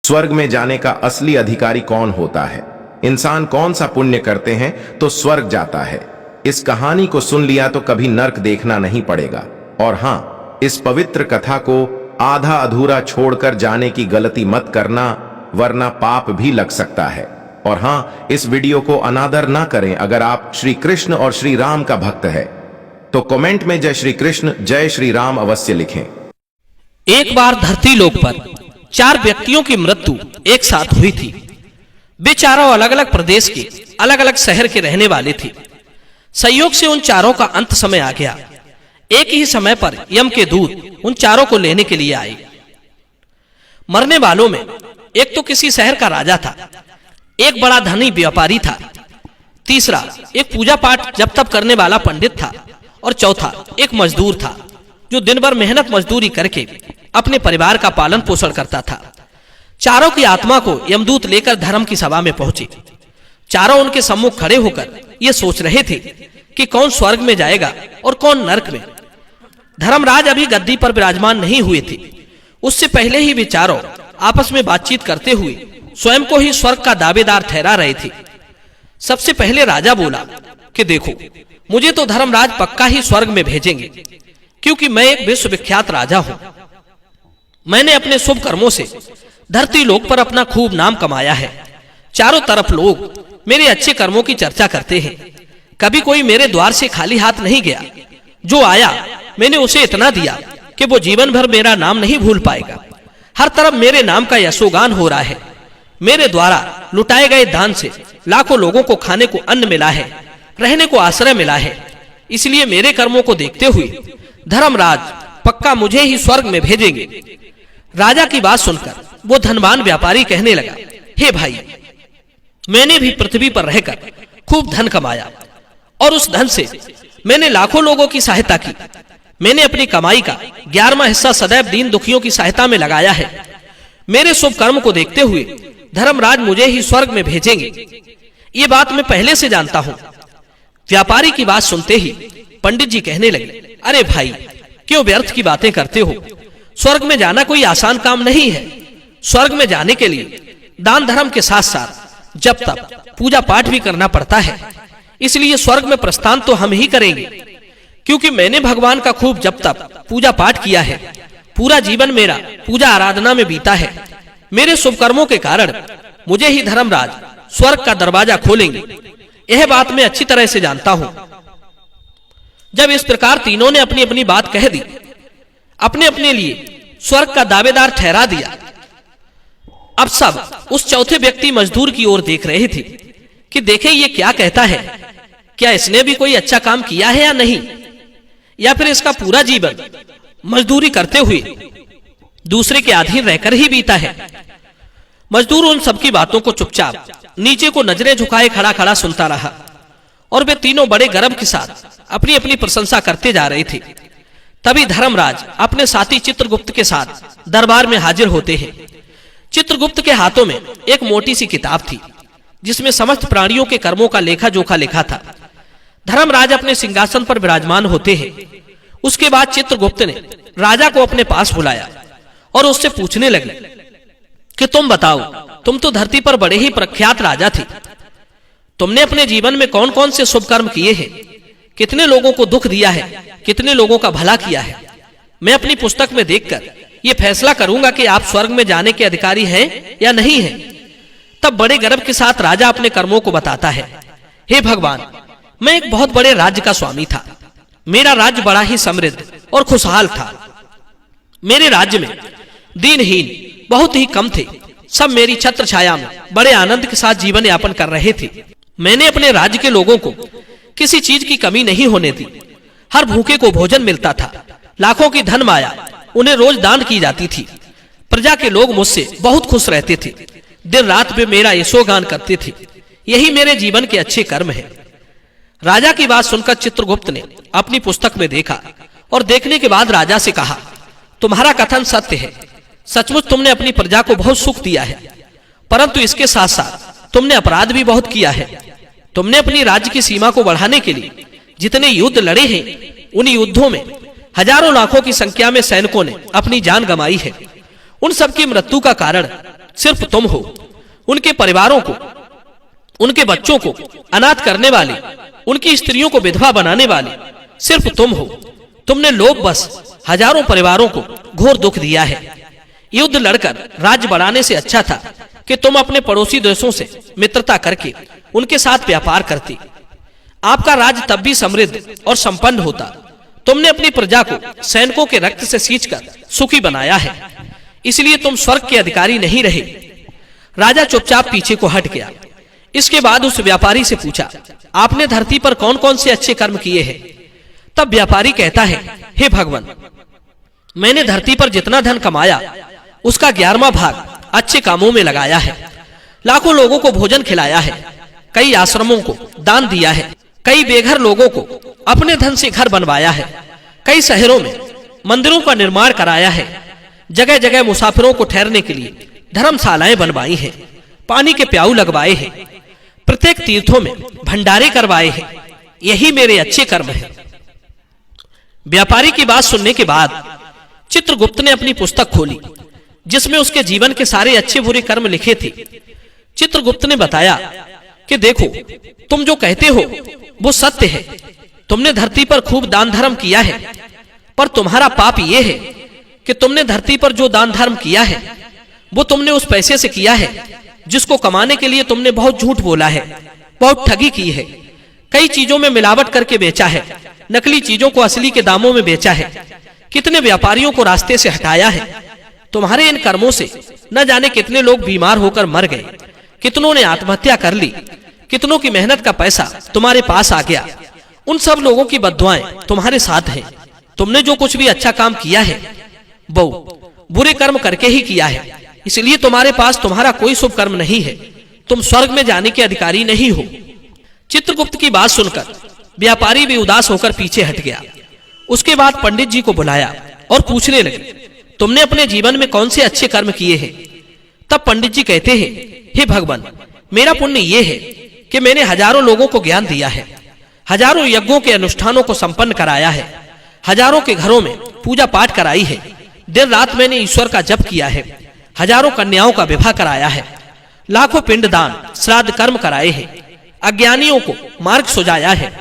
स्वर्ग में जाने का असली अधिकारी कौन होता है? इंसान कौन सा पुण्य करते हैं तो स्वर्ग जाता है? इस कहानी को सुन लिया तो कभी नर्क देखना नहीं पड़ेगा। और हाँ, इस पवित्र कथा को आधा अधूरा छोड़कर जाने की गलती मत करना, वरना पाप भी लग सकता है। और हाँ, इस वीडियो को अनादर ना करें। अगर आप श्री कृष्ण और श्री राम का भक्त है तो कमेंट में जय श्री कृष्ण जय श्री राम अवश्य लिखें। एक बार धरती लोक पर 4 व्यक्तियों की मृत्यु एक साथ हुई थी। वे चारों अलग अलग प्रदेश के अलग अलग शहर के रहने वाले थे। संयोग से उन चारों का अंत समय आ गया। एक ही समय पर यम के दूत उन चारों को लेने के लिए आए। मरने वालों में एक तो किसी शहर का राजा था, एक बड़ा धनी व्यापारी था, तीसरा एक पूजा पाठ जप तप करने वाला पंडित था, और चौथा एक मजदूर था जो दिन भर मेहनत मजदूरी करके अपने परिवार का पालन पोषण करता था। चारों की आत्मा को यमदूत लेकर धर्म की सभा में पहुंचे। चारों उनके सम्मुख खड़े होकर ये सोच रहे थे कि कौन स्वर्ग में जाएगा और कौन नरक में। धर्मराज अभी गद्दी पर विराजमान नहीं हुए थे। उससे पहले ही वे चारों आपस में बातचीत करते हुए स्वयं को ही स्वर्ग का दावेदार ठहरा रहे थे। सबसे पहले राजा बोला कि देखो, मुझे तो धर्मराज पक्का ही स्वर्ग में भेजेंगे, क्योंकि मैं एक विश्वविख्यात राजा हूं। मैंने अपने शुभ कर्मों से धरती लोक पर अपना खूब नाम कमाया है। चारों तरफ लोग मेरे अच्छे कर्मों की चर्चा करते हैं। कभी कोई मेरे द्वार से खाली हाथ नहीं गया। जो आया मैंने उसे इतना दिया कि वो जीवन भर मेरा नाम नहीं भूल पाएगा। हर तरफ मेरे नाम का यशोगान हो रहा है। मेरे द्वारा लुटाए गए दान से लाखों लोगों को खाने को अन्न मिला है, रहने को आश्रय मिला है। इसलिए मेरे कर्मों को देखते हुए धर्मराज पक्का मुझे ही स्वर्ग में भेजेंगे। राजा की बात सुनकर वो धनवान व्यापारी कहने लगा, हे भाई, मैंने भी पृथ्वी पर रहकर खूब धन कमाया और उस धन से मैंने लाखों लोगों की सहायता की। मैंने अपनी कमाई का 11वां हिस्सा सदैव दीन दुखियों की सहायता में लगाया है। मेरे शुभ कर्म को देखते हुए धर्मराज मुझे ही स्वर्ग में भेजेंगे। ये बात मैं पहले से जानता हूं। व्यापारी की बात सुनते ही पंडित जी कहने लगे, अरे भाई, क्यों व्यर्थ की बातें करते हो? स्वर्ग में जाना कोई आसान काम नहीं है। स्वर्ग में जाने के लिए दान धर्म के साथ साथ जप तप पूजा पाठ भी करना पड़ता है। इसलिए स्वर्ग में प्रस्थान तो हम ही करेंगे, क्योंकि मैंने भगवान का खूब जप तप पूजा पाठ किया है। पूरा जीवन मेरा पूजा आराधना में बीता है। मेरे शुभ कर्मों के कारण मुझे ही धर्मराज स्वर्ग का दरवाजा खोलेंगे। यह बात मैं अच्छी तरह से जानता हूं। जब इस प्रकार तीनों ने अपनी अपनी बात कह दी, अपने अपने लिए स्वर्ग का दावेदार ठहरा दिया, अब सब उस चौथे व्यक्ति मजदूर की ओर देख रहे थे कि देखे ये क्या कहता है। क्या इसने भी कोई अच्छा काम किया है या नहीं, या फिर इसका पूरा जीवन मजदूरी करते हुए दूसरे के अधीन रहकर ही बीता है। मजदूर उन सबकी बातों को चुपचाप नीचे को नजरें झुकाए खड़ा खड़ा सुनता रहा, और वे तीनों बड़े गर्व के साथ अपनी अपनी प्रशंसा करते जा रहे थे। तभी धर्मराज अपने साथी चित्रगुप्त के साथ दरबार में हाजिर होते हैं। चित्रगुप्त के हाथों में एक मोटी सी किताब थी, जिसमें समस्त प्राणियों के कर्मों का लेखा जोखा लिखा था। धर्मराज अपने सिंहासन पर विराजमान होते हैं। उसके बाद चित्रगुप्त ने राजा को अपने पास बुलाया और उससे पूछने लगे कि तुम बताओ, तुम तो धरती पर बड़े ही प्रख्यात राजा थे। तुमने अपने जीवन में कौन कौन से शुभ कर्म किए हैं? कितने लोगों को दुख दिया है, कितने लोगों का भला किया है? मैं अपनी पुस्तक में देखकर ये फैसला करूंगा कि आप स्वर्ग में जाने के अधिकारी हैं या नहीं हैं। तब बड़े गर्व के साथ राजा अपने कर्मों को बताता है, हे भगवान, मैं एक बहुत बड़े राज्य का स्वामी था। मेरा राज्य बड़ा ही समृद्ध और खुशहाल था। मेरे राज्य में दीनहीन बहुत ही कम थे। सब मेरी छत्र छाया में बड़े आनंद के साथ जीवन यापन कर रहे थे। मैंने अपने राज्य के लोगों को किसी चीज की कमी नहीं होने दी। हर भूखे को भोजन मिलता था। लाखों की धन माया उन्हें रोज दान की जाती थी। प्रजा के लोग मुझसे बहुत खुश रहते थे। दिन रात वे मेरा यशोगान करते थे। यही मेरे जीवन के अच्छे कर्म हैं। राजा की बात सुनकर चित्रगुप्त ने अपनी पुस्तक में देखा और देखने के बाद राजा से कहा, तुम्हारा कथन सत्य है। सचमुच तुमने अपनी प्रजा को बहुत सुख दिया है, परंतु इसके साथ साथ तुमने अपराध भी बहुत किया है। तुमने अपनी राज्य की सीमा को बढ़ाने के लिए जितने युद्ध लड़े हैं, उन युद्धों में हजारों लाखों की संख्या में सैनिकों ने अपनी जान गंवाई है। उन सबकी मृत्यु का कारण सिर्फ तुम हो। उनके परिवारों को, उनके बच्चों को अनाथ करने वाली, उनकी स्त्रियों को विधवा बनाने वाली सिर्फ तुम हो। तुमने लोभवश हजारों परिवारों को घोर दुख दिया है। युद्ध लड़कर राज्य बढ़ाने से अच्छा था कि तुम अपने पड़ोसी देशों से मित्रता करके उनके साथ व्यापार करती। आपका राज्य तब भी समृद्ध और संपन्न होता। तुमने अपनी प्रजा को सैनिकों के रक्त से सींचकर सुखी बनाया है, इसलिए तुम स्वर्ग के अधिकारी नहीं रहे। राजा चुपचाप पीछे को हट गया। इसके बाद उस व्यापारी से पूछा, आपने धरती पर कौन कौन से अच्छे कर्म किए हैं? तब व्यापारी कहता है, हे भगवान, मैंने धरती पर जितना धन कमाया उसका 11वां भाग अच्छे कामों में लगाया है। लाखों लोगों को भोजन खिलाया है, कई आश्रमों को दान दिया है, कई बेघर लोगों को अपने धन से घर बनवाया है, कई शहरों में मंदिरों का निर्माण कराया है, जगह जगह मुसाफिरों को ठहरने के लिए धर्मशालाएं बनवाई हैं, पानी के प्याऊ लगवाए हैं, प्रत्येक तीर्थों में भंडारे करवाए हैं। यही मेरे अच्छे कर्म हैं। व्यापारी की बात सुनने के बाद चित्रगुप्त ने अपनी पुस्तक खोली, जिसमें उसके जीवन के सारे अच्छे बुरे कर्म लिखे थे। चित्रगुप्त ने बताया कि देखो, तुम जो कहते हो वो सत्य है। तुमने धरती पर खूब दान धर्म किया है, पर तुम्हारा पाप ये है कि तुमने धरती पर जो दान धर्म किया है वो तुमने उस पैसे से किया है जिसको कमाने के लिए तुमने बहुत झूठ बोला है, बहुत ठगी की है, कई चीजों में मिलावट करके बेचा है, नकली चीजों को असली के दामों में बेचा है, कितने व्यापारियों को रास्ते से हटाया है। तुम्हारे इन कर्मों से न जाने कितने लोग बीमार होकर मर गए, कितनों ने आत्महत्या कर ली, कितनों की मेहनत का पैसा तुम्हारे पास आ गया। उन सब लोगों की बद्दुआएं तुम्हारे साथ हैं। तुमने जो कुछ भी अच्छा काम किया है वो बुरे कर्म करके ही किया है, इसलिए तुम्हारे पास तुम्हारा कोई शुभ कर्म नहीं है। तुम स्वर्ग में जाने के अधिकारी नहीं हो। चित्रगुप्त की बात सुनकर व्यापारी भी उदास होकर पीछे हट गया। उसके बाद पंडित जी को बुलाया और पूछने लगे, तुमने अपने जीवन में कौन से अच्छे कर्म किए हैं? तब पंडित जी कहते हैं, हे भगवान, मेरा पुण्य ये है कि मैंने हजारों लोगों को ज्ञान दिया है, हजारों यज्ञों के अनुष्ठानों को संपन्न कराया है, हजारों के घरों में पूजा पाठ कराई है, दिन रात मैंने ईश्वर का जप किया है, हजारों कन्याओं का विवाह कराया है, लाखों पिंडदान श्राद्ध कर्म कराए हैं, अज्ञानियों को मार्ग सुझाया है।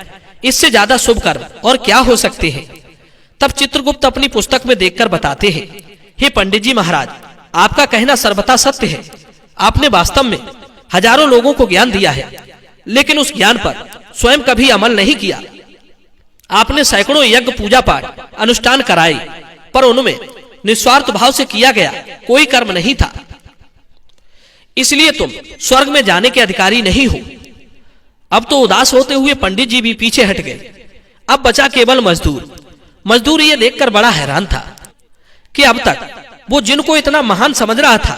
इससे ज्यादा शुभ कर्म और क्या हो सकते हैं? तब चित्रगुप्त अपनी पुस्तक में देखकर बताते हैं, हे पंडित जी महाराज, आपका कहना सर्वथा सत्य है। आपने वास्तव में हजारों लोगों को ज्ञान दिया है, लेकिन उस ज्ञान पर स्वयं कभी अमल नहीं किया। आपने सैकड़ों यज्ञ पूजा पाठ अनुष्ठान कराए, पर उनमें निस्वार्थ भाव से किया गया कोई कर्म नहीं था। इसलिए तुम स्वर्ग में जाने के अधिकारी नहीं हो। अब तो उदास होते हुए पंडित जी भी पीछे हट गए। अब बचा केवल मजदूर। मजदूर ये देखकर बड़ा हैरान था कि अब तक वो जिनको इतना महान समझ रहा था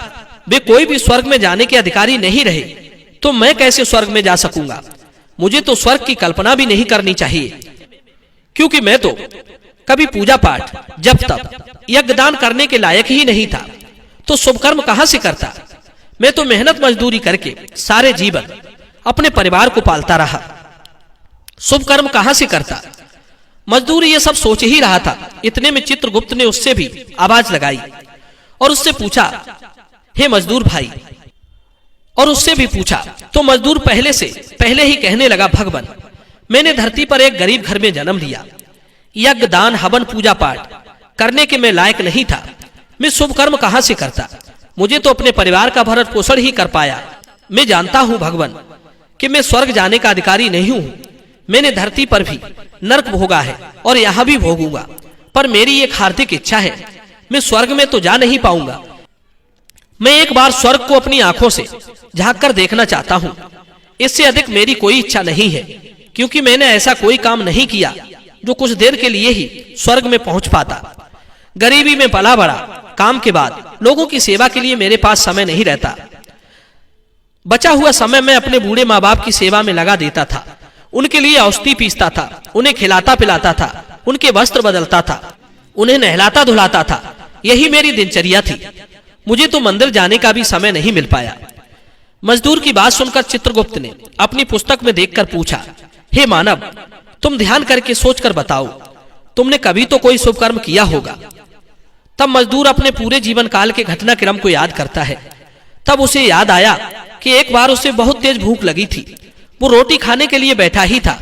वे कोई भी स्वर्ग में जाने के अधिकारी नहीं रहे, तो मैं कैसे स्वर्ग में जा सकूंगा? मुझे तो स्वर्ग की कल्पना भी नहीं करनी चाहिए, क्योंकि मैं तो कभी पूजा पाठ जब तब यज्ञदान करने के लायक ही नहीं था, तो शुभ कर्म कहां से करता? मैं तो मेहनत मजदूरी करके सारे जीवन अपने परिवार को पालता रहा, शुभ कर्म कहां से करता? मजदूर ये सब सोच ही रहा था। इतने में चित्रगुप्त ने उससे भी आवाज लगाई और उससे पूछा, हे मजदूर भाई, और उससे भी पूछा तो मजदूर पहले ही कहने लगा, भगवान, मैंने धरती पर एक गरीब घर में जन्म लिया। यज्ञ दान हवन पूजा पाठ करने के मैं लायक नहीं था। मैं शुभ कर्म कहां से करता? मुझे तो अपने परिवार का भरण पोषण ही कर पाया। मैं जानता हूं भगवान कि मैं स्वर्ग जाने का अधिकारी नहीं हूं। मैंने धरती पर भी नरक भोगा है और यहां भी भोगूंगा, पर मेरी एक हार्दिक इच्छा है, मैं स्वर्ग में तो जा नहीं पाऊंगा। मैं एक बार स्वर्ग को अपनी आंखों से झांक कर देखना चाहता हूं। इससे अधिक मेरी कोई इच्छा नहीं है, क्योंकि मैंने ऐसा कोई काम नहीं किया जो कुछ देर के लिए ही स्वर्ग में पहुंच पाता। गरीबी में पला बड़ा, काम के बाद लोगों की सेवा के लिए मेरे पास समय नहीं रहता। बचा हुआ समय मैं अपने बूढ़े माँ बाप की सेवा में लगा देता था। उनके लिए औषधि पीसता था, उन्हें खिलाता पिलाता था, उनके वस्त्र बदलता था, उन्हें नहलाता धुलाता था। यही मेरी दिनचर्या थी। मुझे तो मंदिर जाने का भी समय नहीं मिल पाया। मजदूर की बात सुनकर चित्रगुप्त ने अपनी पुस्तक में देखकर पूछा, हे मानव, तुम ध्यान करके सोचकर बताओ, तुमने कभी तो कोई शुभ कर्म किया होगा। तब मजदूर अपने पूरे जीवन काल के घटनाक्रम को याद करता है। तब उसे याद आया कि एक बार उसे बहुत तेज भूख लगी थी। वो रोटी खाने के लिए बैठा ही था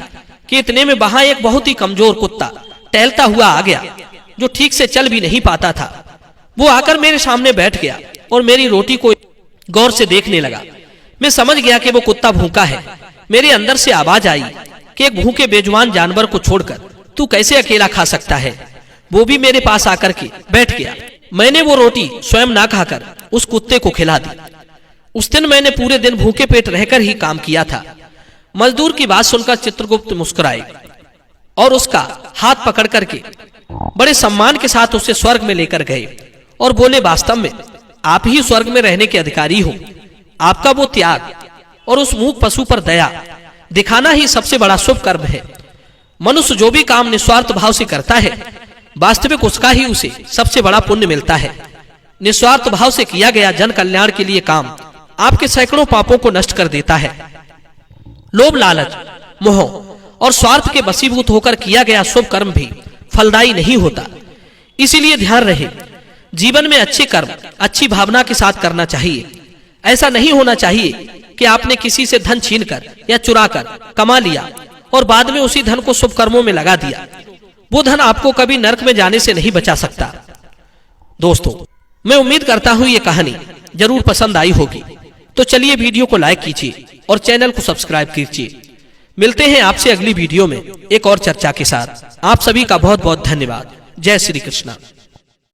कि इतने में वहां एक बहुत ही कमजोर कुत्ता टहलता हुआ आ गया, जो ठीक से चल भी नहीं पाता था। वो आकर मेरे सामने बैठ गया और मेरी रोटी को गौर से देखने लगा। मैं समझ गया कि वो कुत्ता भूखा है। मेरे अंदर से आवाज आई कि एक भूखे बेजुबान जानवर को छोड़कर तू कैसे अकेला खा सकता है। वो भी मेरे पास आकर के बैठ गया। मैंने वो रोटी स्वयं ना खाकर उस कुत्ते को खिला दी। उस दिन मैंने पूरे दिन भूखे पेट रहकर ही काम किया था। मजदूर की बात सुनकर चित्रगुप्त मुस्कुराए और उसका हाथ पकड़ करके बड़े सम्मान के साथ उसे स्वर्ग में लेकर गए और बोले, वास्तव में आप ही स्वर्ग में रहने के अधिकारी हो। आपका वो त्याग और उस मूक पशु पर दया दिखाना ही सबसे बड़ा शुभ कर्म है। मनुष्य जो भी काम निस्वार्थ भाव से करता है, वास्तविक उसका ही उसे सबसे बड़ा पुण्य मिलता है। निस्वार्थ भाव से किया गया जन कल्याण के लिए काम आपके सैकड़ों पापों को नष्ट कर देता है। लोभ, लालच, मोह और स्वार्थ के वशीभूत होकर किया गया शुभ कर्म भी फलदायी नहीं होता। इसीलिए ध्यान रहे, जीवन में अच्छे कर्म अच्छी भावना के साथ करना चाहिए। ऐसा नहीं होना चाहिए कि आपने किसी से धन छीनकर या चुराकर कमा लिया और बाद में उसी धन को शुभ कर्मों में लगा दिया। वो धन आपको कभी नरक में जाने से नहीं बचा सकता। दोस्तों, मैं उम्मीद करता हूं ये कहानी जरूर पसंद आई होगी। तो चलिए वीडियो को लाइक कीजिए और चैनल को सब्सक्राइब कीजिए। मिलते हैं आपसे अगली वीडियो में एक और चर्चा के साथ। आप सभी का बहुत बहुत धन्यवाद। जय श्री कृष्णा।